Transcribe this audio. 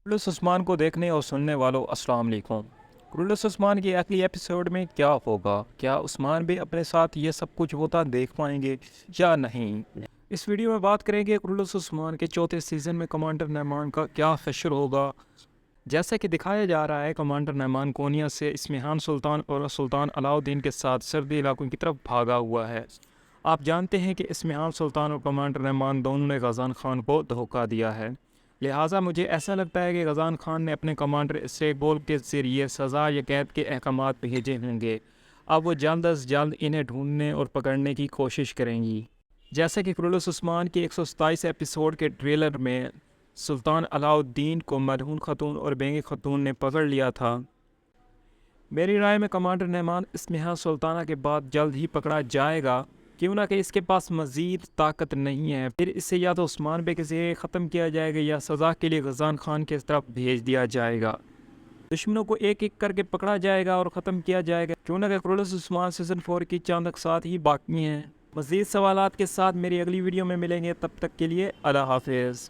کرولس عثمان کو دیکھنے اور سننے والوں السلام علیکم۔ کرولس عثمان کی اگلی ایپیسوڈ میں کیا ہوگا؟ کیا عثمان بھی اپنے ساتھ یہ سب کچھ ہوتا دیکھ پائیں گے یا نہیں؟ اس ویڈیو میں بات کریں گے کرولس عثمان کے چوتھے سیزن میں کمانڈر نعمان کا کیا حشر ہوگا۔ جیسا کہ دکھایا جا رہا ہے، کمانڈر نعمان کونیا سے اسمہان سلطان اور سلطان علاء الدین کے ساتھ سردی علاقوں کی طرف بھاگا ہوا ہے۔ آپ جانتے ہیں کہ اسمہان سلطان اور کمانڈر نعمان دونوں نے غزان خان کو دھوکہ دیا ہے، لہٰذا مجھے ایسا لگتا ہے کہ غزان خان نے اپنے کمانڈر استقبال کے ذریعے سزا یا قید کے احکامات بھیجے ہوں گے۔ اب وہ جلد از جلد انہیں ڈھونڈنے اور پکڑنے کی کوشش کریں گی۔ جیسا کہ کرولس عثمان کی 127 ایپیسوڈ کے ٹریلر میں سلطان علاء الدین کو ملعون خاتون اور بینگی خاتون نے پکڑ لیا تھا، میری رائے میں کمانڈر نعمان اسمہان سلطانہ کے بعد جلد ہی پکڑا جائے گا، کیوں نہ کہ اس کے پاس مزید طاقت نہیں ہے۔ پھر اسے یا تو عثمان بے کے ذریعے ختم کیا جائے گا یا سزا کے لیے غزان خان کی طرف بھیج دیا جائے گا۔ دشمنوں کو ایک ایک کر کے پکڑا جائے گا اور ختم کیا جائے گا، کیوں نہ کہ کرولس عثمان سیزن 4 کی چند اقساط ہی باقی ہیں۔ مزید سوالات کے ساتھ میری اگلی ویڈیو میں ملیں گے، تب تک کے لیے اللہ حافظ۔